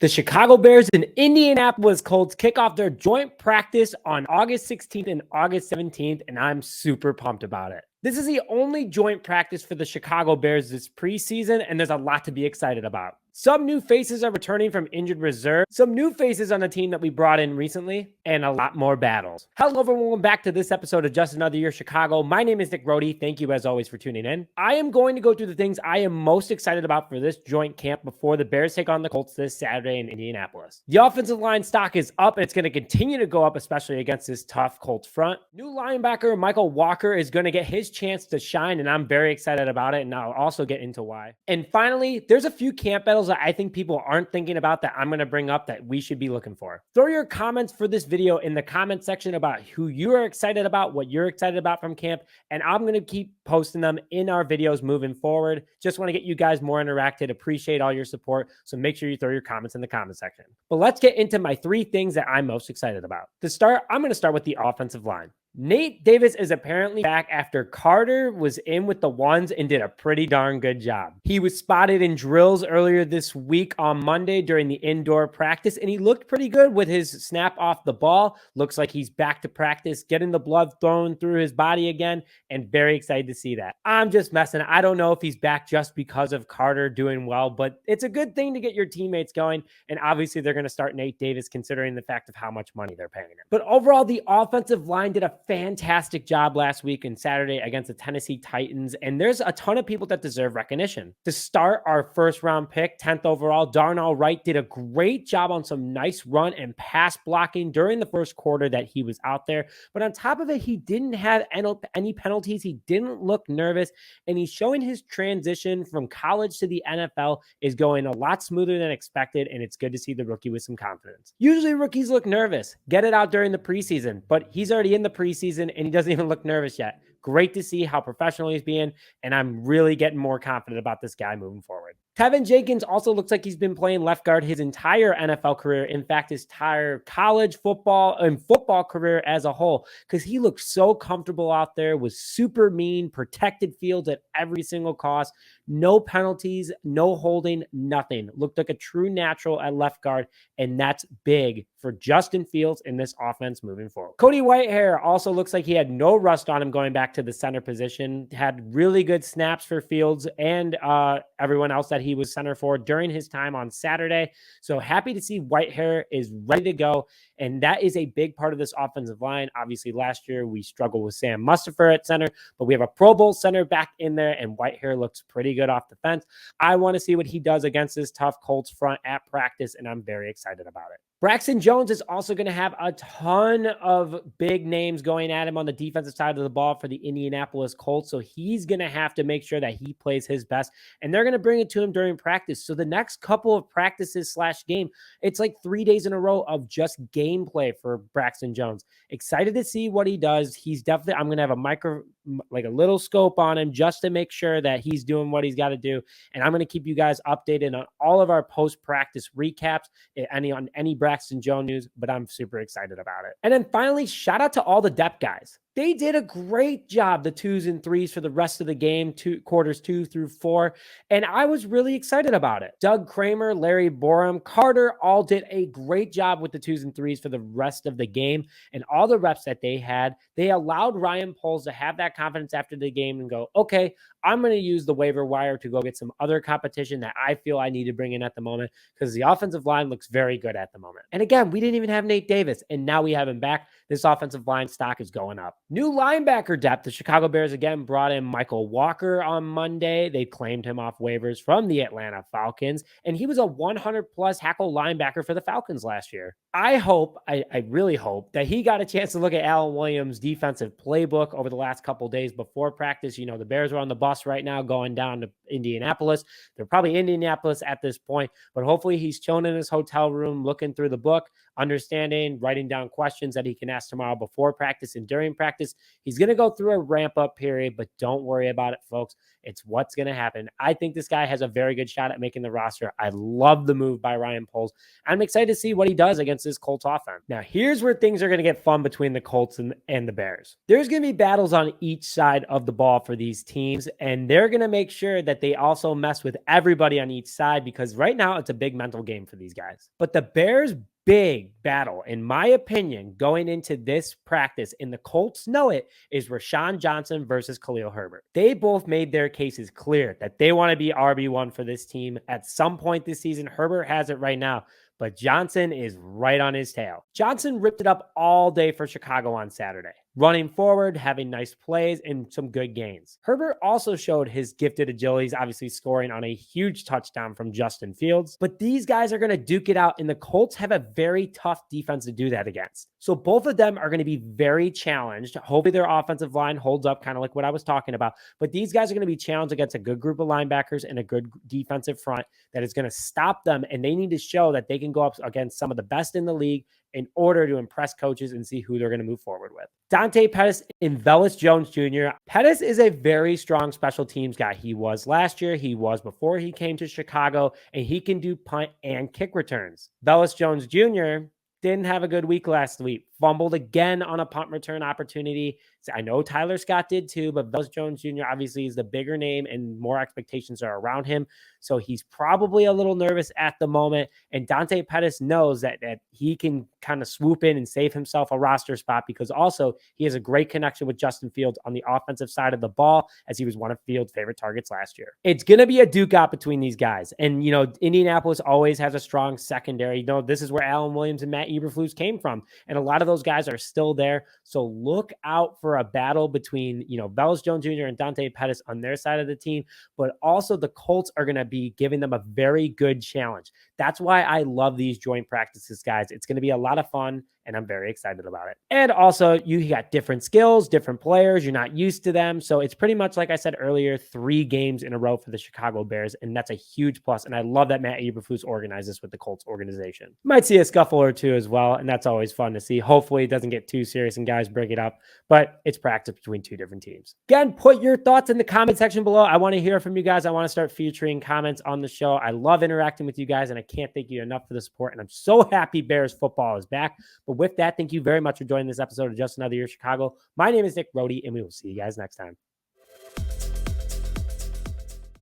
The Chicago Bears and Indianapolis Colts kick off their joint practice on August 16th and August 17th, and I'm super pumped about it. This is the only joint practice for the Chicago Bears this preseason, and there's a lot to be excited about. Some new faces are returning from injured reserve, some new faces on the team that we brought in recently, and a lot more battles. Hello everyone, welcome back to this episode of Just Another Year Chicago. My name is Nick Rohde. Thank you as always for tuning in. I am going to go through the things I am most excited about for this joint camp before the Bears take on the Colts this Saturday in Indianapolis. The offensive line stock is up, and it's going to continue to go up, especially against this tough Colts front. New linebacker Michael Walker is going to get his chance to shine, and I'm very excited about it, and I'll also get into why. And finally, there's a few camp battles that I think people aren't thinking about that I'm going to bring up that we should be looking for. Throw your comments for this video in the comment section about who you are excited about, what you're excited about from camp, and I'm going to keep posting them in our videos moving forward. Just want to get you guys more interacted. Appreciate all your support, so make sure you throw your comments in the comment section. But let's get into my three things that I'm most excited about. To start, I'm going to start with the offensive line. Nate Davis is apparently back after Carter was in with the ones and did a pretty darn good job. He was spotted in drills earlier this week on Monday during the indoor practice, and he looked pretty good with his snap off the ball. Looks like he's back to practice, getting the blood thrown through his body again, and very excited to see that. I'm just messing. I don't know if he's back just because of Carter doing well, but it's a good thing to get your teammates going, and obviously they're going to start Nate Davis considering the fact of how much money they're paying him. But overall, the offensive line did a fantastic job last week and Saturday against the Tennessee Titans, and there's a ton of people that deserve recognition. To start, our first round pick, 10th overall, Darnold Wright did a great job on some nice run and pass blocking during the first quarter that he was out there. But on top of it, he didn't have any penalties. He didn't look nervous, and he's showing his transition from college to the NFL is going a lot smoother than expected, and it's good to see the rookie with some confidence. Usually rookies look nervous, get it out during the preseason, but he's already in the preseason and he doesn't even look nervous yet. Great to see how professional he's being, and I'm really getting more confident about this guy moving forward. Tevin Jenkins also looks like he's been playing left guard his entire NFL career. In fact, his entire college football and football career as a whole, because he looked so comfortable out there, was super mean, protected Fields at every single cost, no penalties, no holding, nothing. Looked like a true natural at left guard, and that's big for Justin Fields in this offense moving forward. Cody Whitehair also looks like he had no rust on him going back to the center position, had really good snaps for Fields and everyone else that he was center for during his time on Saturday. So happy to see Whitehair is ready to go. And that is a big part of this offensive line. Obviously, last year we struggled with Sam Mustipher at center, but we have a Pro Bowl center back in there, and Whitehair looks pretty good off the fence. I want to see what he does against this tough Colts front at practice, and I'm very excited about it. Braxton Jones is also going to have a ton of big names going at him on the defensive side of the ball for the Indianapolis Colts. So he's going to have to make sure that he plays his best, and they're going to bring it to him during practice. So the next couple of practices / game, it's like 3 days in a row of just gameplay for Braxton Jones. Excited to see what he does. He's definitely, I'm going to have a little scope on him just to make sure that he's doing what he's got to do. And I'm going to keep you guys updated on all of our post-practice recaps on any Braxton Jones news, but I'm super excited about it. And then finally, shout out to all the depth guys. They did a great job, the 2s and 3s for the rest of the game, quarters 2 through 4, and I was really excited about it. Doug Kramer, Larry Borum, Carter all did a great job with the 2s and 3s for the rest of the game, and all the reps that they had, they allowed Ryan Poles to have that confidence after the game and go, okay, I'm going to use the waiver wire to go get some other competition that I feel I need to bring in at the moment, because the offensive line looks very good at the moment. And again, we didn't even have Nate Davis, and now we have him back. This offensive line stock is going up. New linebacker depth. The Chicago Bears again brought in Michael Walker on Monday. They claimed him off waivers from the Atlanta Falcons, and he was a 100-plus tackle linebacker for the Falcons last year. I really hope that he got a chance to look at Alan Williams' defensive playbook over the last couple days before practice. You know, the Bears are on the bus right now going down to Indianapolis. They're probably in Indianapolis at this point, but hopefully he's chilling in his hotel room, looking through the book, understanding, writing down questions that he can ask tomorrow before practice and during practice. practice. He's going to go through a ramp-up period, but don't worry about it, folks. It's what's going to happen. I think this guy has a very good shot at making the roster. I love the move by Ryan Poles. I'm excited to see what he does against this Colts offense. Now, here's where things are going to get fun between the Colts and the Bears. There's going to be battles on each side of the ball for these teams, and they're going to make sure that they also mess with everybody on each side, because right now it's a big mental game for these guys. But the Bears' big battle, in my opinion, going into this practice, and the Colts know it, is Rashawn Johnson versus Khalil Herbert. They both made their cases clear that they want to be RB1 for this team at some point this season. Herbert has it right now, but Johnson is right on his tail. Johnson ripped it up all day for Chicago on Saturday, running forward, having nice plays, and some good gains. Herbert also showed his gifted agility, obviously scoring on a huge touchdown from Justin Fields. But these guys are going to duke it out, and the Colts have a very tough defense to do that against. So both of them are going to be very challenged. Hopefully their offensive line holds up, kind of like what I was talking about. But these guys are going to be challenged against a good group of linebackers and a good defensive front that is going to stop them, and they need to show that they can go up against some of the best in the league in order to impress coaches and see who they're going to move forward with. Dante Pettis and Velus Jones Jr. Pettis is a very strong special teams guy. He was last year. He was before he came to Chicago, and he can do punt and kick returns. Velus Jones Jr. didn't have a good week last week. Fumbled again on a punt return opportunity. I know Tyler Scott did too, but Velus Jones Jr. obviously is the bigger name and more expectations are around him. So he's probably a little nervous at the moment. And Dante Pettis knows that he can kind of swoop in and save himself a roster spot, because also he has a great connection with Justin Fields on the offensive side of the ball, as he was one of Fields' favorite targets last year. It's going to be a duke out between these guys. And, Indianapolis always has a strong secondary. This is where Alan Williams and Matt Eberflus came from. And a lot of those guys are still there. So look out for a battle between, Velus Jones Jr. and Dante Pettis on their side of the team, but also the Colts are going to be giving them a very good challenge. That's why I love these joint practices, guys. It's going to be a lot of fun, and I'm very excited about it. And also, you got different skills, different players. You're not used to them. So it's pretty much, like I said earlier, 3 games in a row for the Chicago Bears, and that's a huge plus. And I love that Matt Eberflus organized this with the Colts organization. Might see a scuffle or two as well, and that's always fun to see. Hopefully it doesn't get too serious and guys break it up, but it's practice between 2 different teams. Again, put your thoughts in the comment section below. I want to hear from you guys. I want to start featuring comments on the show. I love interacting with you guys, and I can't thank you enough for the support, and I'm so happy Bears football is back. But with that, thank you very much for joining this episode of Just Another Year Chicago. My name is Nick Rohde, and we will see you guys next time.